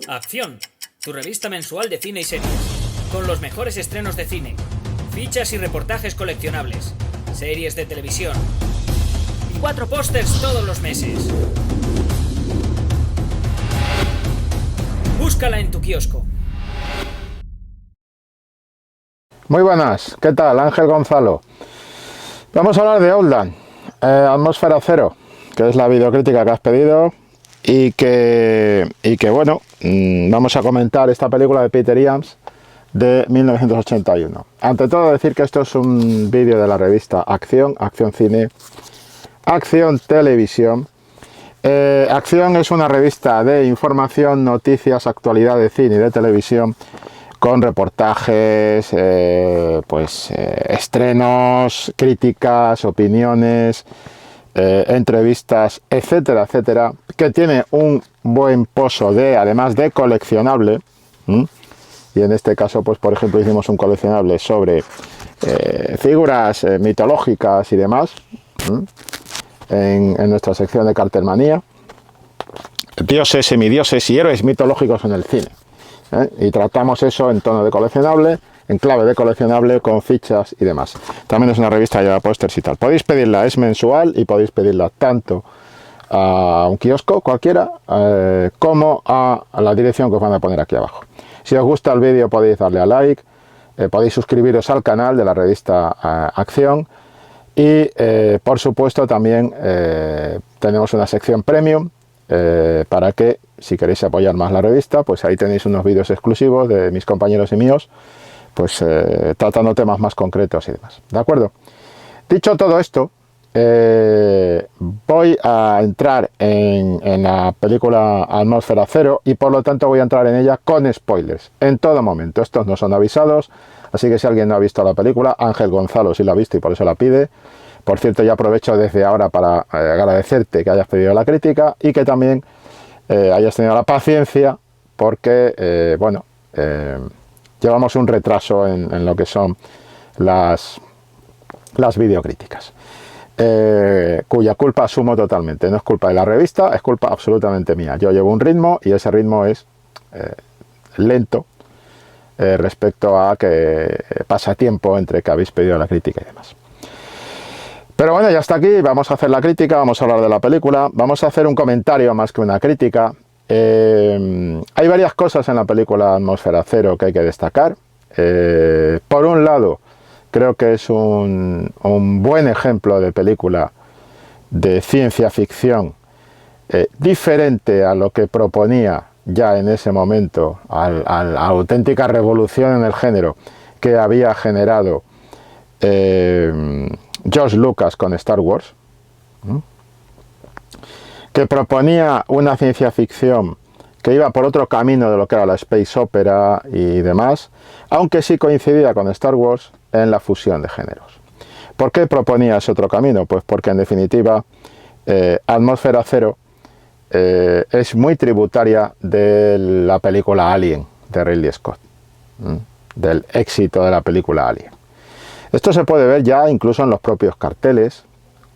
Acción, tu revista mensual de cine y series, con los mejores estrenos de cine, fichas y reportajes coleccionables, series de televisión y 4 pósters todos los meses. Búscala en tu kiosco. Muy buenas, ¿qué tal? Ángel Gonzalo. Vamos a hablar de Outland, Atmósfera Cero, que es la videocrítica que has pedido y que bueno, vamos a comentar esta película de Peter Iams de 1981. Ante todo decir que esto es un vídeo de la revista Acción, Acción Cine, Acción Televisión. Acción es una revista de información, noticias, actualidad de cine y de televisión, con reportajes, estrenos, críticas, opiniones, entrevistas, etcétera, etcétera, que tiene un buen pozo de, además de coleccionable, y en este caso, pues por ejemplo, hicimos un coleccionable sobre figuras mitológicas y demás, en nuestra sección de Cartelmanía, dioses, semidioses y héroes mitológicos en el cine. Y tratamos eso en tono de coleccionable, en clave de coleccionable, con fichas y demás. También es una revista que lleva pósters y tal. Podéis pedirla, es mensual, y podéis pedirla tanto a un kiosco cualquiera como a la dirección que os van a poner aquí abajo. Si os gusta el vídeo podéis darle a like, podéis suscribiros al canal de la revista Acción y por supuesto también tenemos una sección premium para que, si queréis apoyar más la revista, pues ahí tenéis unos vídeos exclusivos de mis compañeros y míos, pues tratando temas más concretos y demás. ¿De acuerdo? Dicho todo esto, voy a entrar en la película Atmósfera Cero y por lo tanto voy a entrar en ella con spoilers en todo momento. Estos no son avisados, así que si alguien no ha visto la película, Ángel Gonzalo sí la ha visto y por eso la pide. Por cierto, ya aprovecho desde ahora para agradecerte que hayas pedido la crítica y que también hayas tenido la paciencia, porque llevamos un retraso en lo que son las videocríticas, cuya culpa asumo totalmente. No es culpa de la revista, es culpa absolutamente mía. Yo llevo un ritmo y ese ritmo es lento respecto a que pasa tiempo entre que habéis pedido la crítica y demás. Pero bueno, ya está aquí, vamos a hacer la crítica, vamos a hablar de la película, vamos a hacer un comentario más que una crítica. Hay varias cosas en la película Atmósfera Cero que hay que destacar. Por un lado, creo que es un buen ejemplo de película de ciencia ficción, diferente a lo que proponía ya en ese momento, a la auténtica revolución en el género que había generado George Lucas con Star Wars, que proponía una ciencia ficción que iba por otro camino de lo que era la space opera y demás, aunque sí coincidía con Star Wars en la fusión de géneros. ¿Por qué proponía ese otro camino? Pues porque en definitiva Atmósfera Cero es muy tributaria de la película Alien de Ridley Scott, del éxito de la película Alien. Esto se puede ver ya incluso en los propios carteles,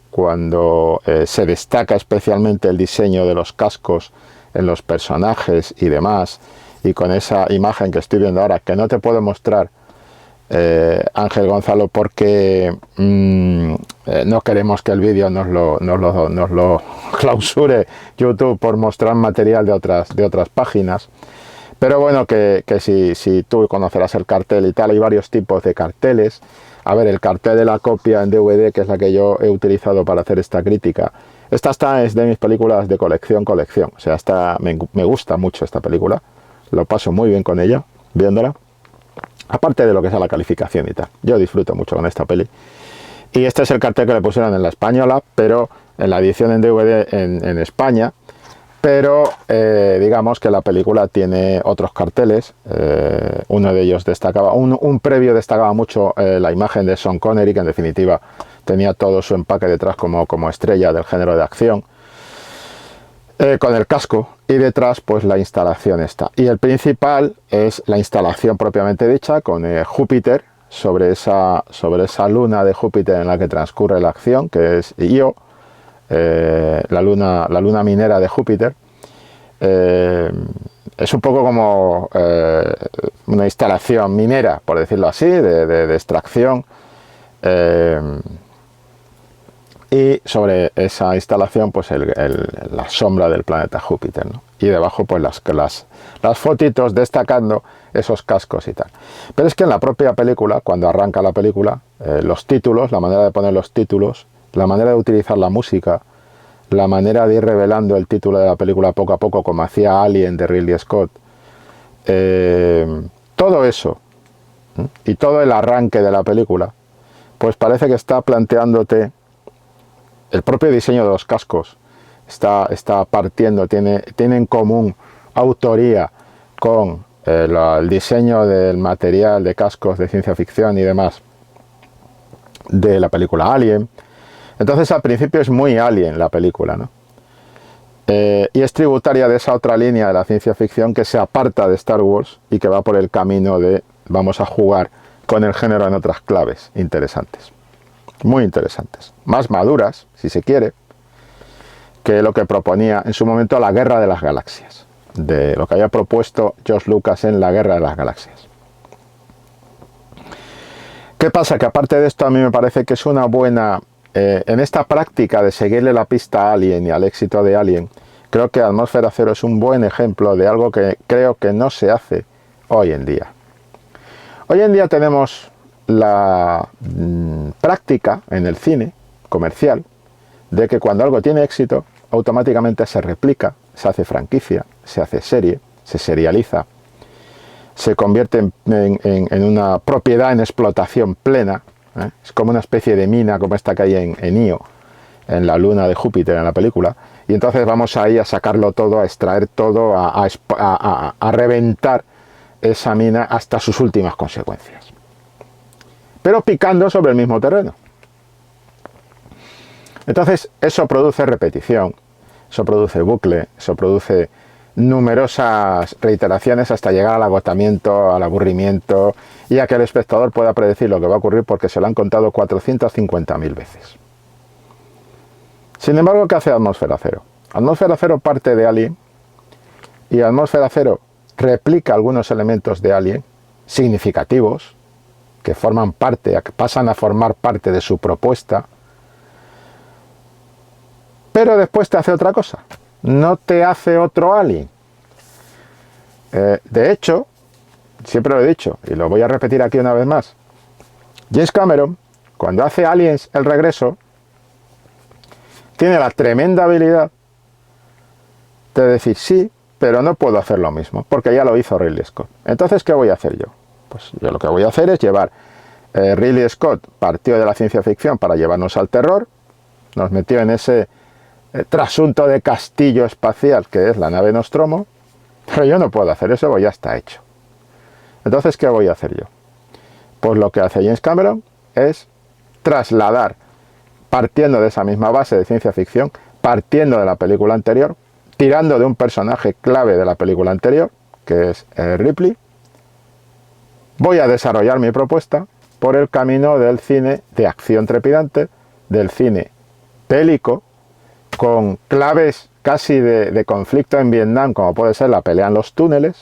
cuando se destaca especialmente el diseño de los cascos en los personajes y demás, y con esa imagen que estoy viendo ahora, que no te puedo mostrar, Ángel Gonzalo, porque no queremos que el vídeo nos lo clausure YouTube por mostrar material de otras páginas. Pero bueno, que si tú conocerás el cartel y tal, hay varios tipos de carteles. A ver, el cartel de la copia en DVD, que es la que yo he utilizado para hacer esta crítica, esta es de mis películas de colección. O sea, me gusta mucho esta película, lo paso muy bien con ella, viéndola, aparte de lo que sea la calificación y tal. Yo disfruto mucho con esta peli. Y este es el cartel que le pusieron en la española, pero en la edición en DVD en España, pero digamos que la película tiene otros carteles. Uno de ellos destacaba, un previo destacaba mucho la imagen de Sean Connery, que en definitiva tenía todo su empaque detrás como estrella del género de acción, con el casco, y detrás pues la instalación está. Y el principal es la instalación propiamente dicha, con Júpiter, sobre esa luna de Júpiter en la que transcurre la acción, que es Io, la luna minera de Júpiter, es un poco como una instalación minera, por decirlo así, de extracción. Y sobre esa instalación, pues la sombra del planeta Júpiter, ¿no? Y debajo, pues las fotitos destacando esos cascos y tal. Pero es que en la propia película, cuando arranca la película, los títulos, la manera de poner los títulos, la manera de utilizar la música, la manera de ir revelando el título de la película poco a poco, como hacía Alien de Ridley Scott, todo eso, y todo el arranque de la película, pues parece que está planteándote el propio diseño de los cascos, está partiendo, tiene en común autoría con el diseño del material de cascos de ciencia ficción y demás de la película Alien. Entonces al principio es muy Alien la película, ¿no? Y es tributaria de esa otra línea de la ciencia ficción que se aparta de Star Wars y que va por el camino de vamos a jugar con el género en otras claves interesantes, muy interesantes, más maduras, si se quiere, que lo que proponía en su momento la Guerra de las Galaxias, de lo que había propuesto George Lucas en la Guerra de las Galaxias. ¿Qué pasa? Que aparte de esto a mí me parece que es una buena... en esta práctica de seguirle la pista a Alien y al éxito de Alien, creo que Atmósfera Cero es un buen ejemplo de algo que creo que no se hace hoy en día. Hoy en día tenemos la práctica en el cine comercial de que cuando algo tiene éxito, automáticamente se replica, se hace franquicia, se hace serie, se serializa, se convierte en una propiedad en explotación plena. Es como una especie de mina como esta que hay en Io, en la luna de Júpiter en la película, y entonces vamos ahí a sacarlo todo, a extraer todo, a reventar esa mina hasta sus últimas consecuencias, pero picando sobre el mismo terreno. Entonces eso produce repetición, eso produce bucle, eso produce numerosas reiteraciones hasta llegar al agotamiento, al aburrimiento y a que el espectador pueda predecir lo que va a ocurrir porque se lo han contado 450.000 veces. Sin embargo, ¿qué hace Atmósfera Cero? Atmósfera Cero parte de Alien y Atmósfera Cero replica algunos elementos de Alien significativos que forman parte, que pasan a formar parte de su propuesta, pero después te hace otra cosa. No te hace otro Alien. De hecho, siempre lo he dicho y lo voy a repetir aquí una vez más, James Cameron, cuando hace Aliens el regreso, tiene la tremenda habilidad de decir sí, pero no puedo hacer lo mismo, porque ya lo hizo Ridley Scott. Entonces, ¿qué voy a hacer yo? Pues yo lo que voy a hacer es llevar... Ridley Scott partió de la ciencia ficción para llevarnos al terror, nos metió en ese trasunto de castillo espacial que es la nave Nostromo, pero yo no puedo hacer eso, pues ya está hecho. Entonces, ¿qué voy a hacer yo? Pues lo que hace James Cameron es trasladar, partiendo de esa misma base de ciencia ficción, partiendo de la película anterior, tirando de un personaje clave de la película anterior, que es Ripley, voy a desarrollar mi propuesta por el camino del cine de acción trepidante, del cine bélico, con claves casi de conflicto en Vietnam, como puede ser la pelea en los túneles,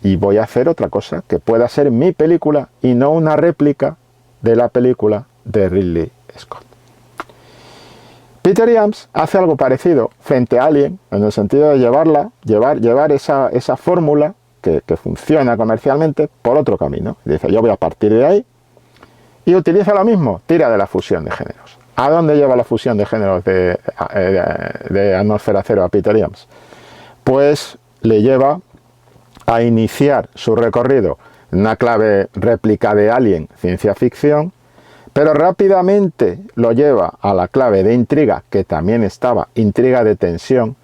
y voy a hacer otra cosa, que pueda ser mi película y no una réplica de la película de Ridley Scott. Peter James hace algo parecido frente a Alien, en el sentido de llevar esa fórmula que funciona comercialmente por otro camino. Dice, yo voy a partir de ahí y utiliza lo mismo, tira de la fusión de géneros. ¿A dónde lleva la fusión de géneros de Atmósfera Cero a Peter James? Pues le lleva a iniciar su recorrido en una clave réplica de Alien, ciencia ficción, pero rápidamente lo lleva a la clave de intriga, que también estaba, intriga de tensión,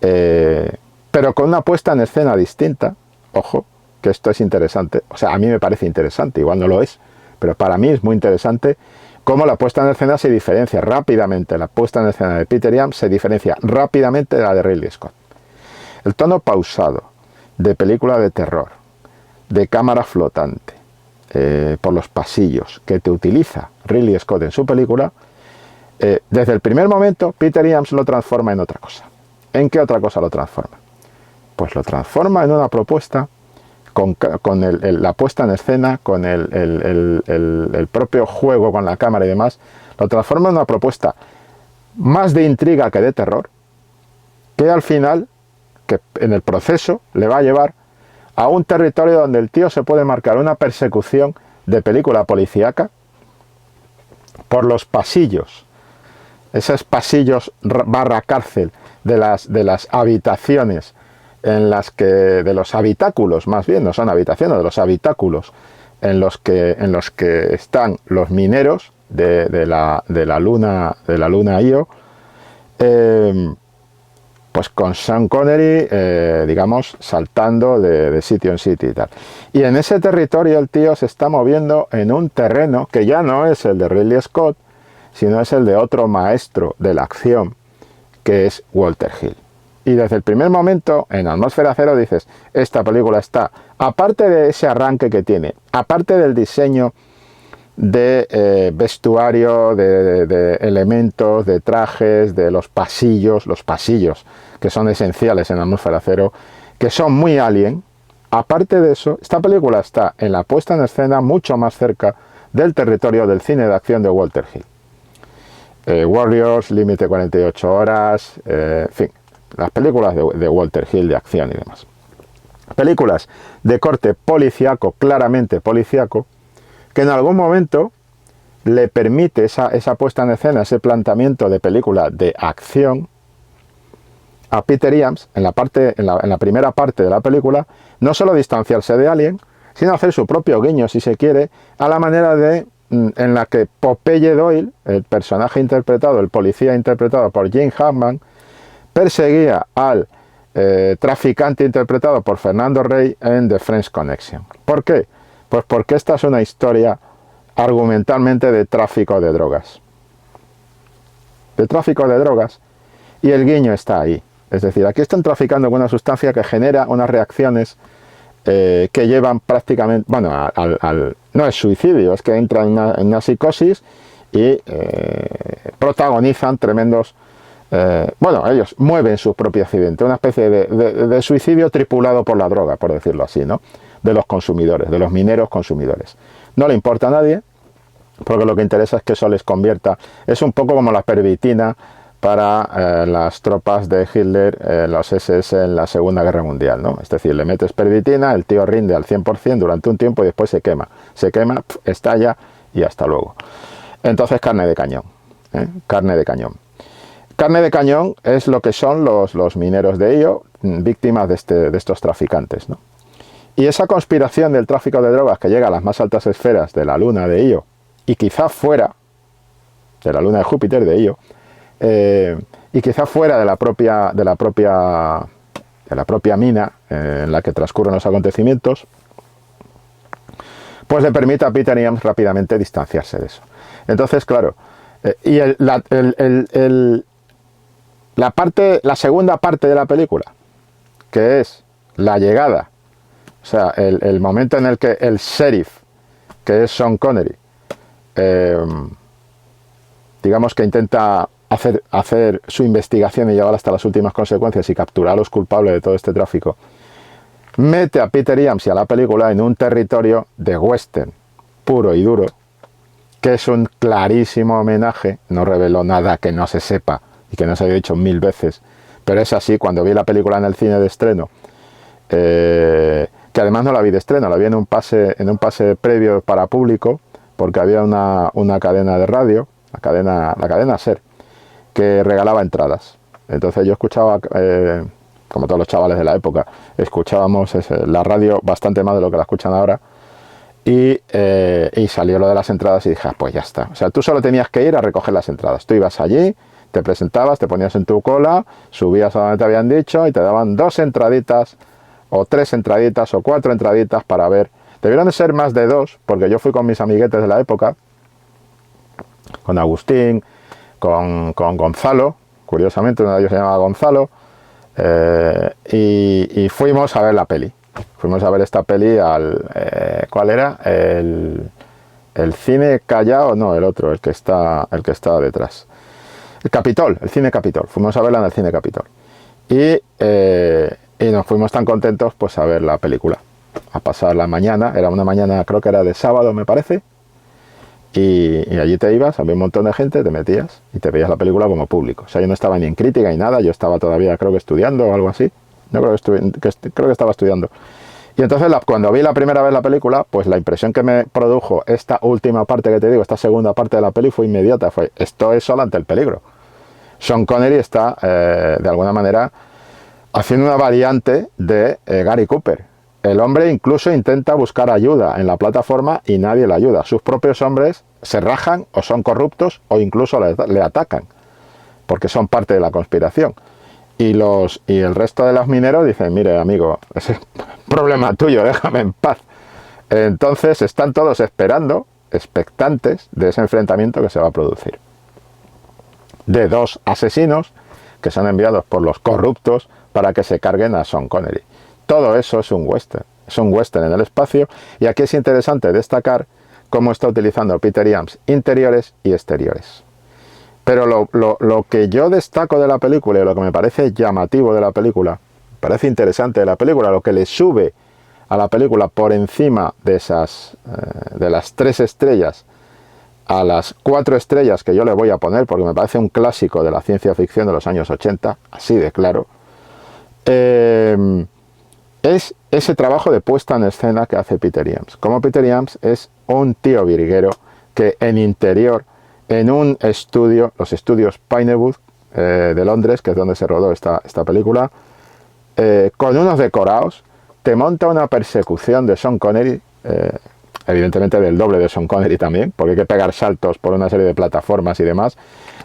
pero con una puesta en escena distinta. Ojo, que esto es interesante, o sea, a mí me parece interesante, igual no lo es, pero para mí es muy interesante cómo la puesta en escena se diferencia rápidamente, la puesta en escena de Peter James se diferencia rápidamente de la de Ridley Scott. El tono pausado, de película de terror, de cámara flotante, por los pasillos, que te utiliza Ridley Scott en su película, desde el primer momento Peter James lo transforma en otra cosa. ¿En qué otra cosa lo transforma? pues lo transforma en una propuesta con la puesta en escena, con el propio juego con la cámara y demás, lo transforma en una propuesta más de intriga que de terror, que al final, que en el proceso le va a llevar a un territorio donde el tío se puede marcar una persecución de película policíaca por los pasillos, esos pasillos barra cárcel de las habitaciones en las que, de los habitáculos, más bien, no son habitaciones, de los habitáculos en los que están los mineros de la luna Io, pues con Sean Connery, digamos, saltando de sitio en sitio y tal. Y en ese territorio el tío se está moviendo en un terreno que ya no es el de Ridley Scott, sino es el de otro maestro de la acción, que es Walter Hill. Y desde el primer momento, en Atmósfera Cero, dices, esta película está, aparte de ese arranque que tiene, aparte del diseño de vestuario, de elementos, de trajes, de los pasillos que son esenciales en Atmósfera Cero, que son muy Alien, aparte de eso, esta película está en la puesta en escena mucho más cerca del territorio del cine de acción de Walter Hill. Warriors, Límite 48 horas, en fin, las películas de Walter Hill de acción y demás. Películas de corte policíaco, claramente policíaco, que en algún momento le permite esa puesta en escena, ese planteamiento de película de acción a Peter Iams en la primera parte de la película, no solo distanciarse de Alien, sino hacer su propio guiño, si se quiere, a la manera en la que Popeye Doyle, el personaje interpretado, el policía interpretado por Gene Hackman, perseguía al traficante interpretado por Fernando Rey en The French Connection. ¿Por qué? Pues porque esta es una historia argumentalmente de tráfico de drogas. De tráfico de drogas, y el guiño está ahí. Es decir, aquí están traficando con una sustancia que genera unas reacciones que llevan prácticamente, bueno, no es suicidio, es que entran en una psicosis y protagonizan tremendos, bueno, ellos mueven su propio accidente, una especie de suicidio tripulado por la droga, por decirlo así, ¿no? De los consumidores, de los mineros consumidores. No le importa a nadie, porque lo que interesa es que eso les convierta, es un poco como la pervitina para las tropas de Hitler, los SS en la Segunda Guerra Mundial, ¿no? Es decir, le metes pervitina, el tío rinde al 100% durante un tiempo y después se quema, estalla y hasta luego. Entonces, carne de cañón, carne de cañón. Carne de cañón es lo que son los mineros de Io, víctimas de estos traficantes, ¿no? Y esa conspiración del tráfico de drogas que llega a las más altas esferas de la luna de Io, y quizá fuera de la luna de Júpiter de Io, y quizá fuera de la propia mina en la que transcurren los acontecimientos, pues le permite a Peter Iams rápidamente distanciarse de eso. Entonces, claro, y la segunda parte de la película, que es la llegada, o sea, el momento en el que el sheriff, que es Sean Connery, digamos que intenta hacer su investigación y llevar hasta las últimas consecuencias y capturar a los culpables de todo este tráfico, mete a Peter Iams y a la película en un territorio de western puro y duro, que es un clarísimo homenaje, no reveló nada que no se sepa y que no se haya dicho 1000 veces, pero es así. Cuando vi la película en el cine de estreno, que además no la vi de estreno, la vi en un pase previo para público, porque había una cadena de radio, la cadena SER, que regalaba entradas. Entonces yo escuchaba, como todos los chavales de la época, escuchábamos la radio bastante más de lo que la escuchan ahora, y salió lo de las entradas y dije, pues ya está. O sea, tú solo tenías que ir a recoger las entradas. Tú ibas allí, te presentabas, te ponías en tu cola, subías a donde te habían dicho y te daban 2 entraditas, o 3 entraditas, o 4 entraditas para ver. Debieron de ser más de 2, porque yo fui con mis amiguetes de la época, con Agustín, con Gonzalo, curiosamente uno de ellos se llamaba Gonzalo, y fuimos a ver la peli. Fuimos a ver esta peli ¿cuál era? El Cine Callao, no, el otro, el que está detrás. El Capitol, el Cine Capitol. Fuimos a verla en el Cine Capitol. Y Y nos fuimos tan contentos pues a ver la película, a pasar la mañana. Era una mañana, creo que era de sábado, me parece. Y allí te ibas, había un montón de gente, te metías y te veías la película como público. O sea, yo no estaba ni en crítica ni nada, yo estaba todavía, creo que estudiando o algo así. No creo creo que estaba estudiando. Y entonces cuando vi la primera vez la película, pues la impresión que me produjo esta última parte que te digo, esta segunda parte de la peli, fue inmediata. Fue, esto es solo ante el peligro. Sean Connery está, de alguna manera, haciendo una variante de Gary Cooper. El hombre incluso intenta buscar ayuda en la plataforma y nadie le ayuda. Sus propios hombres se rajan o son corruptos o incluso le atacan, porque son parte de la conspiración. Y el resto de los mineros dicen, mire amigo, ese es problema tuyo, déjame en paz. Entonces están todos esperando, expectantes de ese enfrentamiento que se va a producir. De dos asesinos que son enviados por los corruptos para que se carguen a Sean Connery. Todo eso es un western en el espacio, y aquí es interesante destacar cómo está utilizando Peter Iams interiores y exteriores. Pero lo que yo destaco de la película y lo que me parece llamativo de la película, parece interesante de la película, lo que le sube a la película por encima de de las 3 estrellas a las 4 estrellas que yo le voy a poner, porque me parece un clásico de la ciencia ficción de los años 80, así de claro, es ese trabajo de puesta en escena que hace Peter Iams. Como Peter Iams es un tío virguero que en interior, en un estudio, los estudios Pinewood de Londres, que es donde se rodó esta película, con unos decorados, te monta una persecución de Sean Connery, evidentemente del doble de Sean Connery también, porque hay que pegar saltos por una serie de plataformas y demás,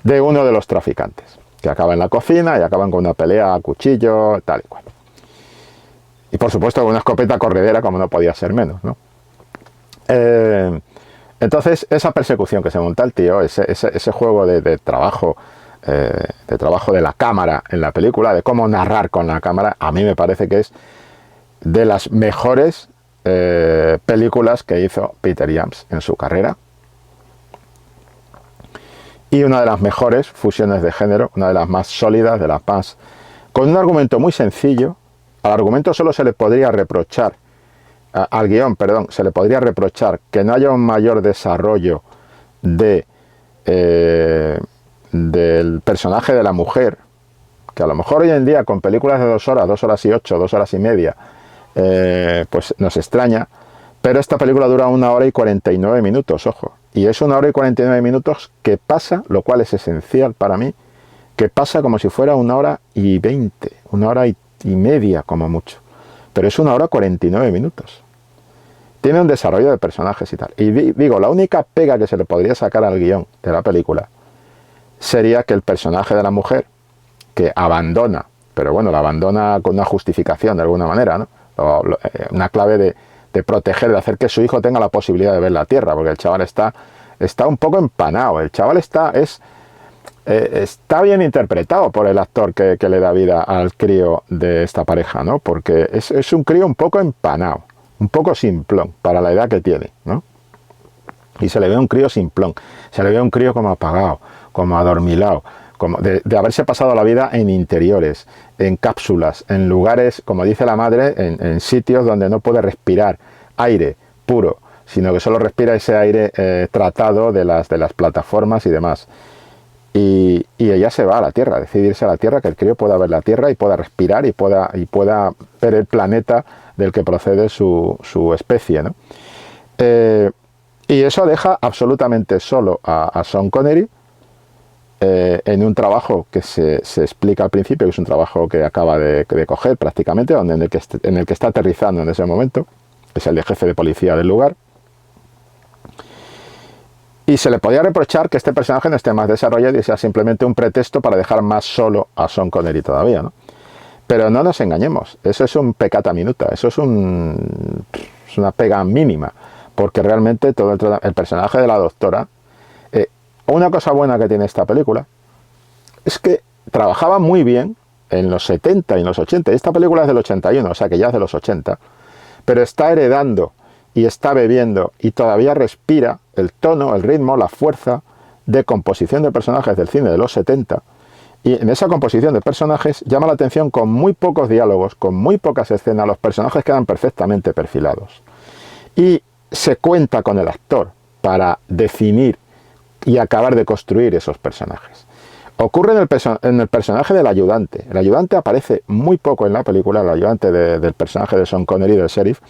de uno de los traficantes, que acaba en la cocina y acaban con una pelea a cuchillo, tal y cual. Y por supuesto con una escopeta corredera, como no podía ser menos, ¿no? Entonces, esa persecución que se monta el tío, ese juego de trabajo de la cámara en la película, de cómo narrar con la cámara, a mí me parece que es de las mejores películas que hizo Peter Iams en su carrera. Y una de las mejores fusiones de género, una de las más sólidas, de las más... con un argumento muy sencillo. Al argumento solo se le podría reprochar, al guión, perdón, se le podría reprochar que no haya un mayor desarrollo del personaje de la mujer, que a lo mejor hoy en día con películas de 2 horas, 2 horas y 8, 2 horas y media, pues nos extraña, pero esta película dura 1 hora y 49 minutos, ojo, y es 1 hora y 49 minutos que pasa, lo cual es esencial para mí, que pasa como si fuera 1 hora y 20, 1 hora y media como mucho, pero es 1 hora 49 minutos. Tiene un desarrollo de personajes y tal. Y digo, la única pega que se le podría sacar al guión de la película sería que el personaje de la mujer, que abandona, pero bueno, la abandona con una justificación de alguna manera, ¿no? Una clave de proteger, de hacer que su hijo tenga la posibilidad de ver la Tierra, porque el chaval está un poco empanado. El chaval está bien interpretado por el actor que le da vida al crío de esta pareja, ¿no? Porque es un crío un poco empanado, un poco simplón para la edad que tiene, ¿no? Y se le ve un crío simplón, se le ve un crío como apagado, como adormilado, como de haberse pasado la vida en interiores, en cápsulas, en lugares, como dice la madre, en sitios donde no puede respirar aire puro, sino que solo respira ese aire tratado de las plataformas y demás. Y ella se va a la Tierra, decide irse a la Tierra, que el crío pueda ver la Tierra y pueda respirar y pueda ver el planeta del que procede su especie, ¿no? Y eso deja absolutamente solo a Sean Connery en un trabajo que se explica al principio, que es un trabajo que acaba de coger prácticamente, en el que está aterrizando en ese momento, es el de jefe de policía del lugar. Y se le podía reprochar que este personaje no esté más desarrollado y sea simplemente un pretexto para dejar más solo a Sean Connery todavía, ¿no? Pero no nos engañemos, eso es un peccata minuta, eso es una pega mínima, porque realmente todo el personaje de la doctora, una cosa buena que tiene esta película es que trabajaba muy bien en los 70 y en los 80, y esta película es del 81, o sea que ya es de los 80, pero está heredando y está bebiendo y todavía respira el tono, el ritmo, la fuerza de composición de personajes del cine de los 70, Y en esa composición de personajes llama la atención con muy pocos diálogos, con muy pocas escenas, los personajes quedan perfectamente perfilados. Y se cuenta con el actor para definir y acabar de construir esos personajes. Ocurre en el personaje del ayudante. El ayudante aparece muy poco en la película, el ayudante del personaje de Sean Connery, del sheriff,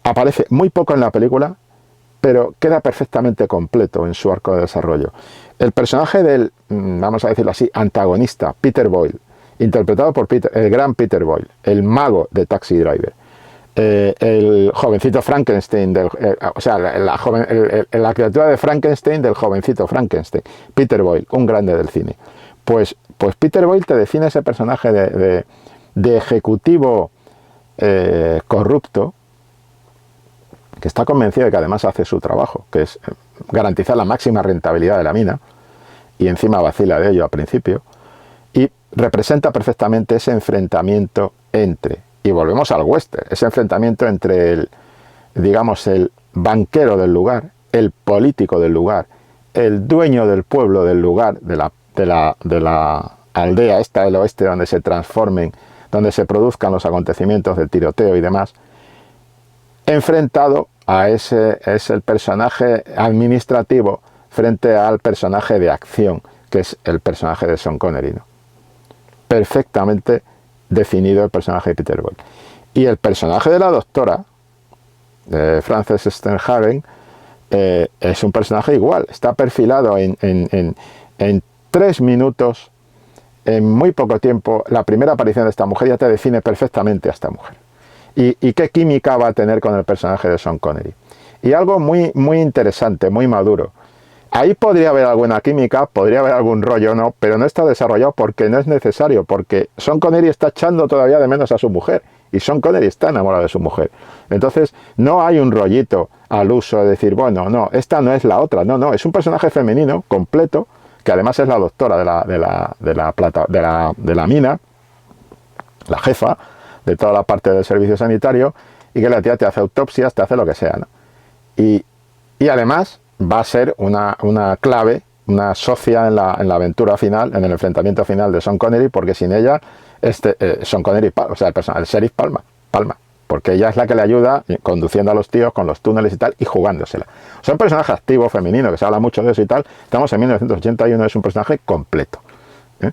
aparece muy poco en la película, pero queda perfectamente completo en su arco de desarrollo. El personaje del, vamos a decirlo así, antagonista, Peter Boyle, interpretado por el gran Peter Boyle, el mago de Taxi Driver, el jovencito Frankenstein, o sea, la criatura de Frankenstein del jovencito Frankenstein, Peter Boyle, un grande del cine. Pues Peter Boyle te define ese personaje de ejecutivo corrupto, que está convencido de que además hace su trabajo, que es garantizar la máxima rentabilidad de la mina, y encima vacila de ello al principio, y representa perfectamente ese enfrentamiento entre, y volvemos al western, ese enfrentamiento entre el banquero del lugar, el político del lugar, el dueño del pueblo del lugar, de la aldea esta del oeste donde se transformen, donde se produzcan los acontecimientos del tiroteo y demás, enfrentado a ese es el personaje administrativo frente al personaje de acción, que es el personaje de Sean Connery, ¿no? Perfectamente definido el personaje de Peter Boyle. Y el personaje de la doctora, de Frances Sternhagen, es un personaje igual, está perfilado en 3 minutos, en muy poco tiempo. La primera aparición de esta mujer ya te define perfectamente a esta mujer. Y qué química va a tener con el personaje de Sean Connery. Y algo muy, muy interesante, muy maduro. Ahí podría haber alguna química, podría haber algún rollo, ¿no? Pero no está desarrollado porque no es necesario, porque Sean Connery está echando todavía de menos a su mujer. Y Sean Connery está enamorado de su mujer. Entonces, no hay un rollito al uso de decir, bueno, no, esta no es la otra. No, no, es un personaje femenino, completo, que además es la doctora de la mina, la jefa de toda la parte del servicio sanitario, y que la tía te hace autopsias, te hace lo que sea, ¿no? Y además va a ser una clave, una socia en la aventura final, en el enfrentamiento final de Sean Connery, porque sin ella, Sean Connery, o sea, el sheriff palma, porque ella es la que le ayuda conduciendo a los tíos con los túneles y tal, y jugándosela. O sea, un personaje activo, femenino, que se habla mucho de eso y tal. Estamos en 1981, es un personaje completo, ¿eh?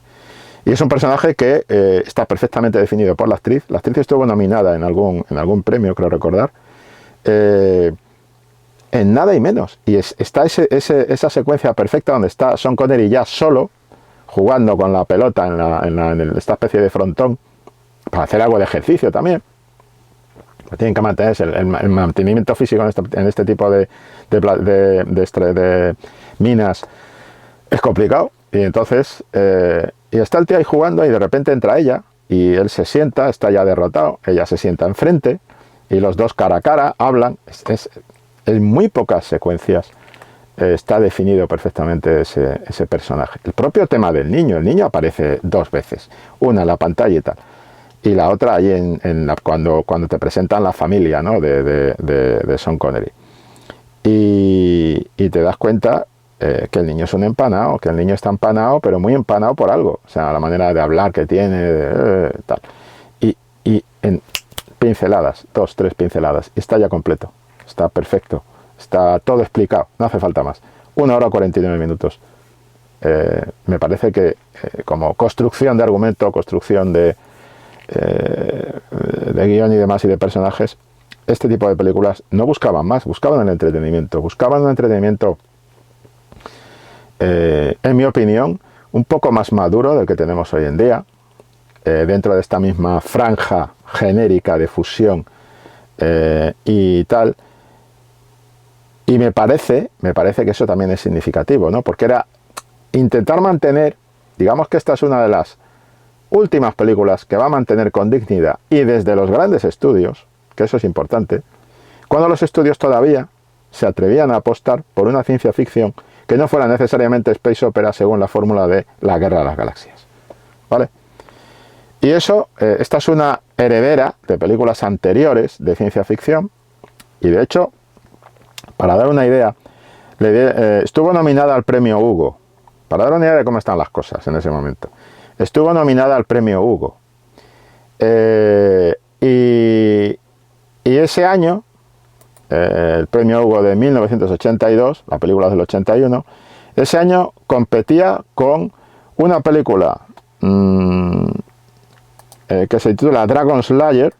Y es un personaje que está perfectamente definido por la actriz. La actriz estuvo nominada en algún premio, creo recordar, en nada y menos. Y está esa secuencia perfecta donde está Sean Connery ya solo, jugando con la pelota en esta especie de frontón, para hacer algo de ejercicio también. Tienen que mantenerse el mantenimiento físico en este tipo de minas es complicado. Y entonces y está el tío ahí jugando, y de repente entra ella y él se sienta, está ya derrotado, ella se sienta enfrente y los dos cara a cara hablan. En muy pocas secuencias está definido perfectamente ese personaje. El propio tema del niño, el niño aparece 2 veces, una en la pantalla y tal, y la otra ahí cuando te presentan la familia, ¿no? de Sean Connery, y te das cuenta que el niño es un empanado, que el niño está empanado, pero muy empanado por algo, o sea, la manera de hablar que tiene, tal, y en pinceladas, 2, 3 pinceladas, y está ya completo, está perfecto, está todo explicado, no hace falta más. 1 hora 49 minutos. Me parece que como construcción de argumento, construcción de guión y demás, y de personajes, este tipo de películas no buscaban más, buscaban el entretenimiento, buscaban un entretenimiento, en mi opinión, un poco más maduro del que tenemos hoy en día, dentro de esta misma franja genérica de fusión y tal. Y me parece que eso también es significativo, ¿no? Porque era intentar mantener, digamos que esta es una de las últimas películas que va a mantener con dignidad, y desde los grandes estudios, que eso es importante, cuando los estudios todavía se atrevían a apostar por una ciencia ficción que no fuera necesariamente space opera según la fórmula de la Guerra de las Galaxias, ¿vale? Y eso, esta es una heredera de películas anteriores de ciencia ficción, y de hecho, para dar una idea, estuvo nominada al premio Hugo para dar una idea de cómo están las cosas en ese momento. Estuvo nominada al premio Hugo. Y ese año, el premio Hugo de 1982, la película del 81, ese año competía con una película que se titula Dragon Slayer,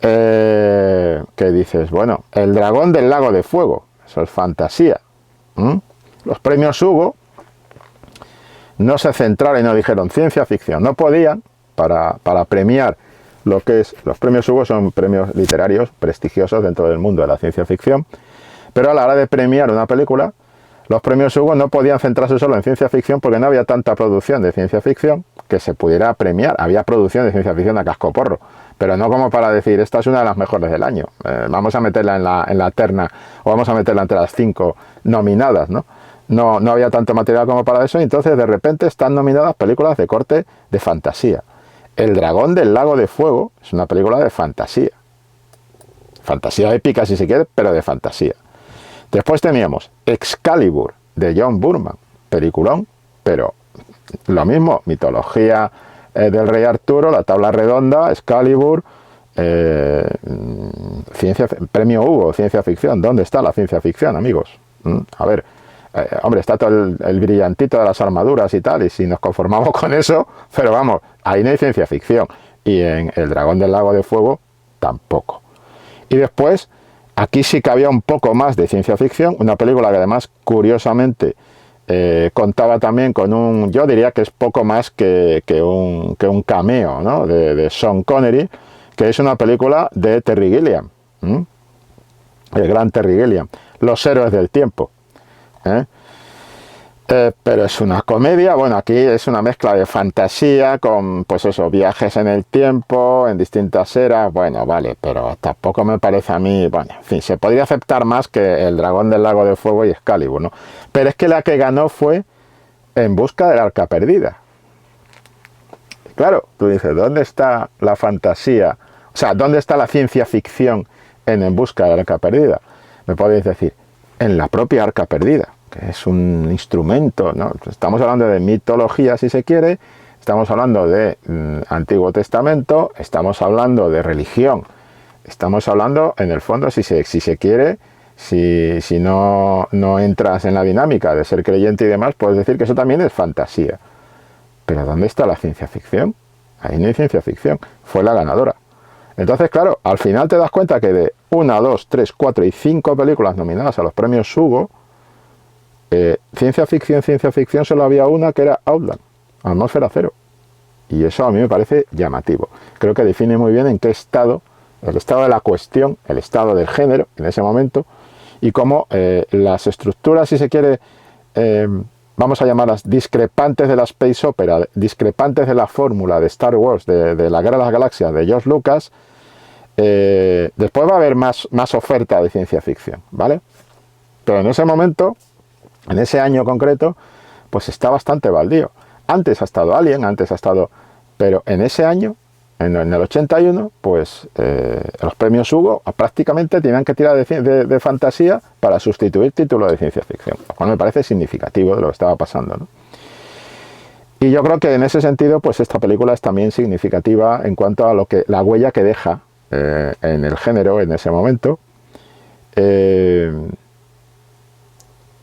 que dices, bueno, el dragón del lago de fuego, eso es fantasía. Los premios Hugo no se centraron y no dijeron ciencia ficción, no podían para premiar lo que es, los premios Hugo son premios literarios prestigiosos dentro del mundo de la ciencia ficción, pero a la hora de premiar una película, los premios Hugo no podían centrarse solo en ciencia ficción porque no había tanta producción de ciencia ficción que se pudiera premiar. Había producción de ciencia ficción a cascoporro, pero no como para decir, esta es una de las mejores del año, vamos a meterla en la terna o vamos a meterla entre las 5 nominadas, ¿no? No había tanto material como para eso, y entonces de repente están nominadas películas de corte de fantasía. El dragón del lago de fuego es una película de fantasía. Fantasía épica si se quiere, pero de fantasía. Después teníamos Excalibur de John Boorman, peliculón, pero lo mismo, mitología del rey Arturo, la tabla redonda, Excalibur, premio Hugo, ciencia ficción. ¿Dónde está la ciencia ficción, amigos? A ver, hombre, está todo el brillantito de las armaduras y tal, y si nos conformamos con eso, pero vamos, ahí no hay ciencia ficción. Y en El dragón del lago de fuego, tampoco. Y después, aquí sí que había un poco más de ciencia ficción, una película que además, curiosamente, contaba también con un, yo diría que es poco más que un cameo, ¿no? de Sean Connery, que es una película de Terry Gilliam, el gran Terry Gilliam, Los héroes del tiempo. Pero es una comedia, bueno, aquí es una mezcla de fantasía con, pues eso, viajes en el tiempo, en distintas eras, bueno, vale, pero tampoco me parece a mí, bueno, en fin, se podría aceptar más que El dragón del lago de fuego y Excalibur, ¿no? Pero es que la que ganó fue En busca del arca perdida. Claro, tú dices, ¿dónde está la fantasía? O sea, ¿dónde está la ciencia ficción en busca del arca perdida? Me podéis decir, en la propia arca perdida, que es un instrumento, ¿no? Estamos hablando de mitología, si se quiere, estamos hablando de Antiguo Testamento, estamos hablando de religión, estamos hablando, en el fondo, si se quiere, si no entras en la dinámica de ser creyente y demás, puedes decir que eso también es fantasía. Pero ¿dónde está la ciencia ficción? Ahí no hay ciencia ficción, fue la ganadora. Entonces, claro, al final te das cuenta que de 1, 2, 3, 4 y 5 películas nominadas a los premios Hugo, ciencia ficción solo había una, que era Outland, Atmósfera Cero. Y eso a mí me parece llamativo. Creo que define muy bien en qué estado, el estado de la cuestión, el estado del género en ese momento, y cómo las estructuras, si se quiere, vamos a llamarlas discrepantes de la Space Opera, discrepantes de la fórmula de Star Wars, de la Guerra de las Galaxias, de George Lucas, después va a haber más oferta de ciencia ficción, ¿vale? Pero en ese momento, en ese año concreto, pues está bastante baldío. Antes ha estado Alien, pero en ese año, en el 81, pues los premios Hugo prácticamente tenían que tirar de fantasía para sustituir títulos de ciencia ficción, lo cual me parece significativo de lo que estaba pasando, ¿no? Y yo creo que en ese sentido, pues esta película es también significativa en cuanto a la huella que deja en el género en ese momento.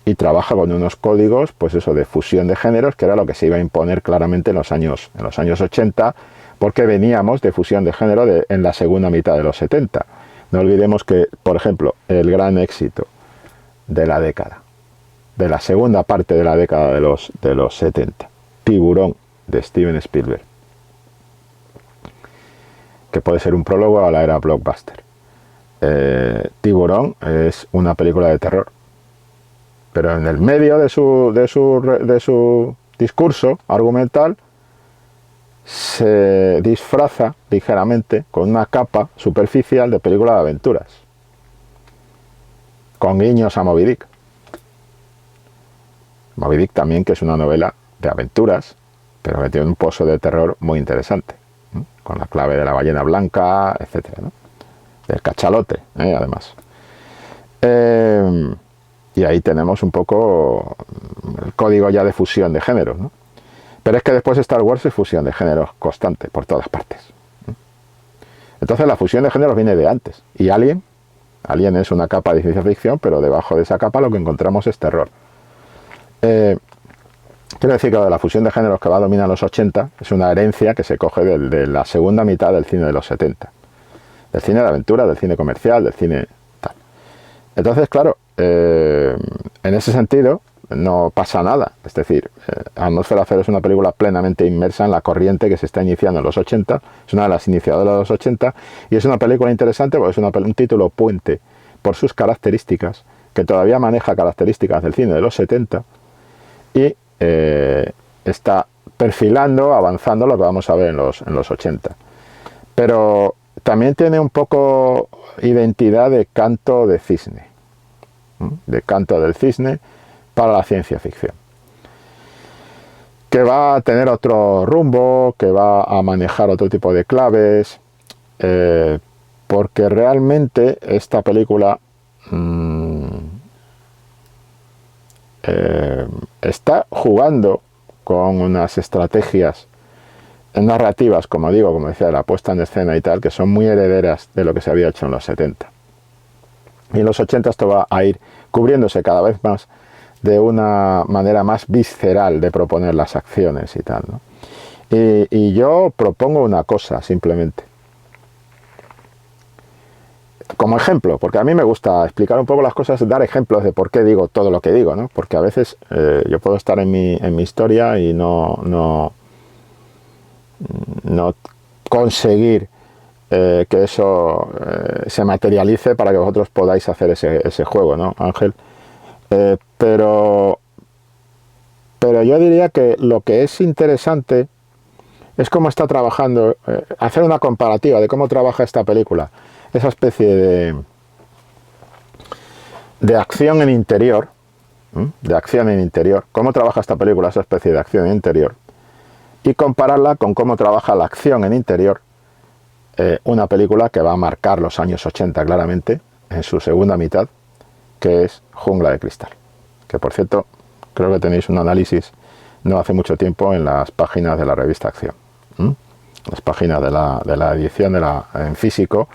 Y trabaja con unos códigos, pues eso, de fusión de géneros, que era lo que se iba a imponer claramente en los años 80, porque veníamos de fusión de género en la segunda mitad de los 70. No olvidemos que, por ejemplo, el gran éxito de la década, de la segunda parte de la década de los 70, Tiburón, de Steven Spielberg, que puede ser un prólogo a la era blockbuster. Tiburón es una película de terror, pero en el medio de su discurso argumental se disfraza ligeramente con una capa superficial de película de aventuras, con guiños a Moby Dick. Moby Dick también, que es una novela de aventuras, pero que tiene un pozo de terror muy interesante, ¿no? Con la clave de la ballena blanca, etcétera, ¿no? Del cachalote, además. Y ahí tenemos un poco el código ya de fusión de géneros, ¿no? Pero es que después Star Wars es fusión de géneros constante, por todas partes. Entonces la fusión de géneros viene de antes. Y Alien es una capa de ciencia ficción, pero debajo de esa capa lo que encontramos es terror. Quiero decir que la fusión de géneros que va a dominar los 80 es una herencia que se coge de la segunda mitad del cine de los 70. Del cine de aventura, del cine comercial, del cine tal. Entonces, claro, en ese sentido no pasa nada. Es decir, Atmósfera Cero es una película plenamente inmersa en la corriente que se está iniciando en los 80. Es una de las iniciadoras de los 80 y es una película interesante porque es un título puente por sus características, que todavía maneja características del cine de los 70 y está perfilando, avanzando lo que vamos a ver en los 80. Pero también tiene un poco identidad de canto de cisne, de canto del cisne para la ciencia ficción, que va a tener otro rumbo, que va a manejar otro tipo de claves, porque realmente esta película está jugando con unas estrategias narrativas, como digo, como decía, la puesta en escena y tal, que son muy herederas de lo que se había hecho en los 70. Y en los 80 esto va a ir cubriéndose cada vez más de una manera más visceral de proponer las acciones y tal, ¿no? Y yo propongo una cosa, simplemente. Como ejemplo, porque a mí me gusta explicar un poco las cosas, dar ejemplos de por qué digo todo lo que digo, ¿no? Porque a veces yo puedo estar en mi historia y no conseguir que eso se materialice para que vosotros podáis hacer ese juego, ¿no, Ángel? Pero yo diría que lo que es interesante es cómo está trabajando, hacer una comparativa de cómo trabaja esta película, esa especie de acción en interior, cómo trabaja esta película, esa especie de acción en interior, y compararla con cómo trabaja la acción en interior, una película que va a marcar los años 80 claramente, en su segunda mitad, que es Jungla de Cristal, que por cierto creo que tenéis un análisis no hace mucho tiempo en las páginas de la revista Acción, las páginas de la edición en físico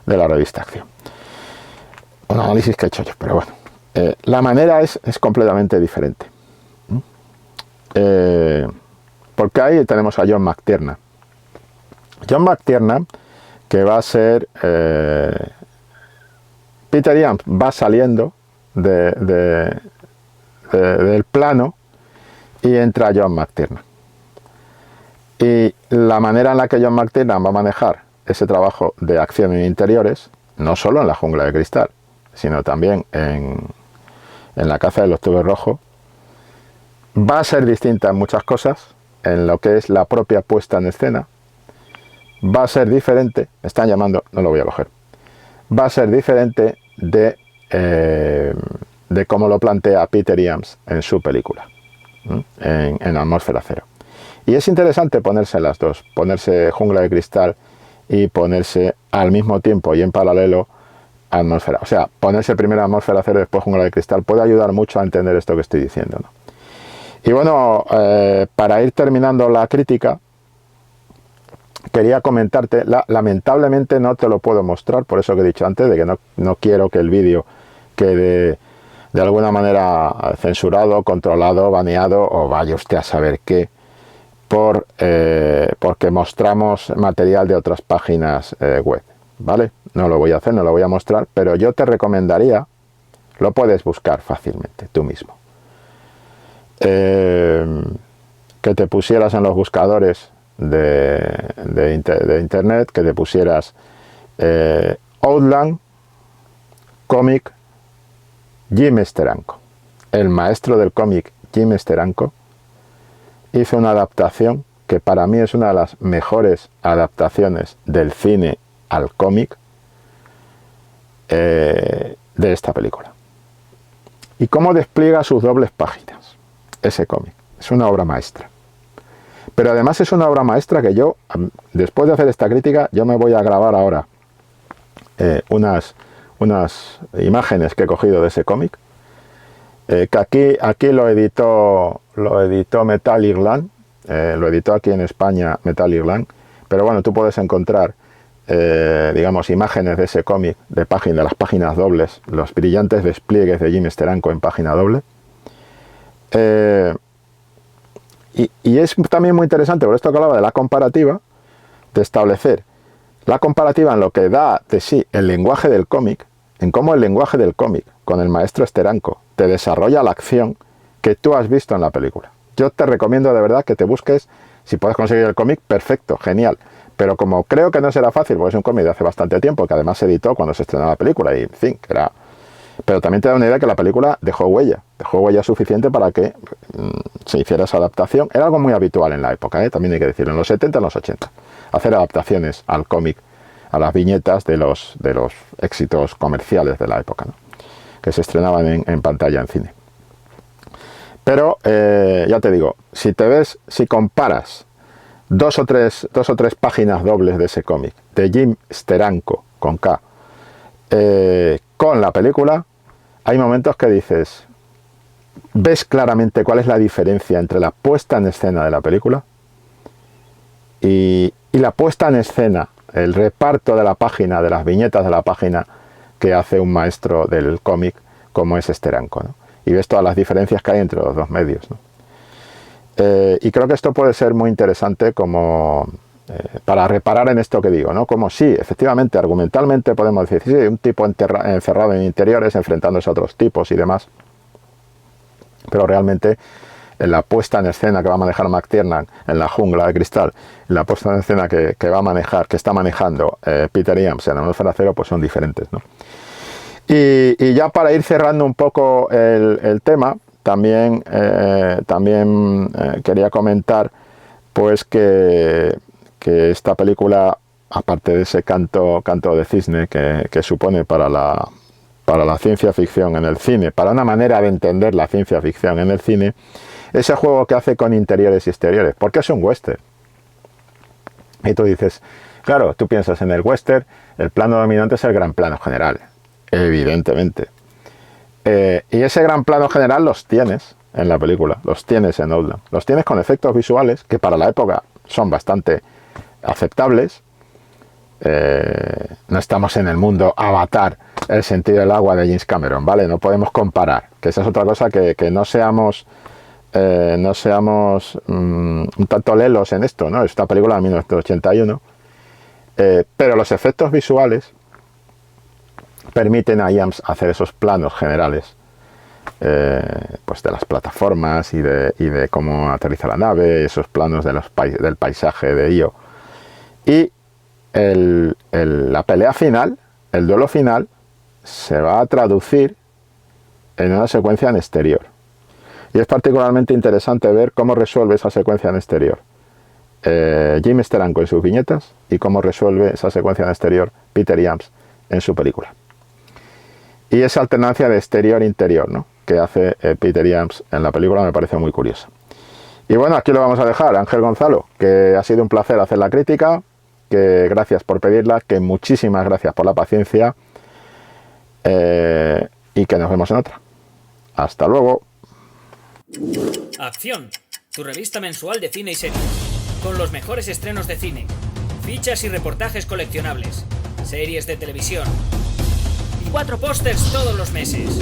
de la revista Acción, un análisis que he hecho yo, pero bueno, la manera es completamente diferente, porque ahí tenemos a John McTiernan, que va a ser Peter Iams, va saliendo del plano y entra John McTiernan. Y la manera en la que John McTiernan va a manejar ese trabajo de acción en interiores, no solo en La Jungla de Cristal, sino también en La Caza de los Octubre Rojo, va a ser distinta en muchas cosas, en lo que es la propia puesta en escena. Va a ser diferente, me están llamando, no lo voy a coger, va a ser diferente de cómo lo plantea Peter Iams en su película, en Atmósfera Cero. Y es interesante ponerse las dos, ponerse Jungla de Cristal y ponerse al mismo tiempo y en paralelo Atmósfera. O sea, ponerse primero Atmósfera Cero y después Jungla de Cristal puede ayudar mucho a entender esto que estoy diciendo, ¿no? Y bueno, para ir terminando la crítica, quería comentarte, lamentablemente no te lo puedo mostrar, por eso que he dicho antes, de que no quiero que el vídeo quede de alguna manera censurado, controlado, baneado, o vaya usted a saber qué, porque mostramos material de otras páginas web, ¿vale? No lo voy a hacer, no lo voy a mostrar, pero yo te recomendaría, lo puedes buscar fácilmente tú mismo, que te pusieras en los buscadores de internet, que te pusieras Outland cómic Jim Steranko. El maestro del cómic Jim Steranko hizo una adaptación que para mí es una de las mejores adaptaciones del cine al cómic de esta película. Y cómo despliega sus dobles páginas ese cómic. Es una obra maestra. Pero además es una obra maestra que yo, después de hacer esta crítica, yo me voy a grabar ahora unas imágenes que he cogido de ese cómic que aquí lo editó Metallic Land, lo editó aquí en España Metallic Land, pero bueno, tú puedes encontrar digamos, imágenes de ese cómic de las páginas dobles, los brillantes despliegues de Jim Steranko en página doble. Y es también muy interesante, por esto que hablaba de la comparativa, de establecer la comparativa en lo que da de sí el lenguaje del cómic, en cómo el lenguaje del cómic con el maestro Steranko te desarrolla la acción que tú has visto en la película. Yo te recomiendo de verdad que te busques, si puedes conseguir el cómic, perfecto, genial. Pero como creo que no será fácil, porque es un cómic de hace bastante tiempo, que además se editó cuando se estrenó la película, y en fin, que era... Pero también te da una idea que la película dejó huella suficiente para que se hiciera esa adaptación. Era algo muy habitual en la época, también hay que decirlo, en los 70, en los 80, hacer adaptaciones al cómic, a las viñetas de los éxitos comerciales de la época, ¿no? Que se estrenaban en pantalla, en cine. Pero, ya te digo, si comparas dos o tres páginas dobles de ese cómic, de Jim Steranko, con K, con la película, hay momentos que dices, ves claramente cuál es la diferencia entre la puesta en escena de la película y la puesta en escena, el reparto de la página, de las viñetas de la página que hace un maestro del cómic como es Steranko, ¿no? Y ves todas las diferencias que hay entre los dos medios, ¿no? Y creo que esto puede ser muy interesante como para reparar en esto que digo, ¿no? Como sí, efectivamente, argumentalmente podemos decir, sí, un tipo encerrado en interiores, enfrentándose a otros tipos y demás, pero realmente en la puesta en escena que va a manejar McTiernan en la jungla de cristal, en la puesta en escena que está manejando Peter Iams en Atmósfera Cero, pues son diferentes, ¿no? Y ya para ir cerrando un poco el tema, también quería comentar pues que esta película, aparte de ese canto de cisne que supone para la ciencia ficción en el cine, para una manera de entender la ciencia ficción en el cine, ese juego que hace con interiores y exteriores, porque es un western. Y tú dices, claro, tú piensas en el western, el plano dominante es el gran plano general, evidentemente. Y ese gran plano general los tienes en la película, los tienes en Outland, los tienes con efectos visuales que para la época son bastante aceptables. No estamos en el mundo Avatar, el sentido del agua de James Cameron, ¿vale? No podemos comparar, que esa es otra cosa, que no seamos un tanto lelos en esto, ¿no? Es una película de 1981, pero los efectos visuales permiten a Iams hacer esos planos generales, pues de las plataformas y de cómo aterriza la nave, esos planos del paisaje de Io. Y la pelea final, el duelo final, se va a traducir en una secuencia en exterior. Y es particularmente interesante ver cómo resuelve esa secuencia en exterior Jim Steranko en sus viñetas y cómo resuelve esa secuencia en exterior Peter Iams en su película. Y esa alternancia de exterior-interior, ¿no?, que hace Peter Iams en la película me parece muy curiosa. Y bueno, aquí lo vamos a dejar. Ángel Gonzalo, que ha sido un placer hacer la crítica, que gracias por pedirla, que muchísimas gracias por la paciencia, y que nos vemos en otra. Hasta luego. Acción, tu revista mensual de cine y series, con los mejores estrenos de cine, fichas y reportajes coleccionables, series de televisión y 4 pósters todos los meses.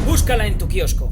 Búscala en tu kiosco.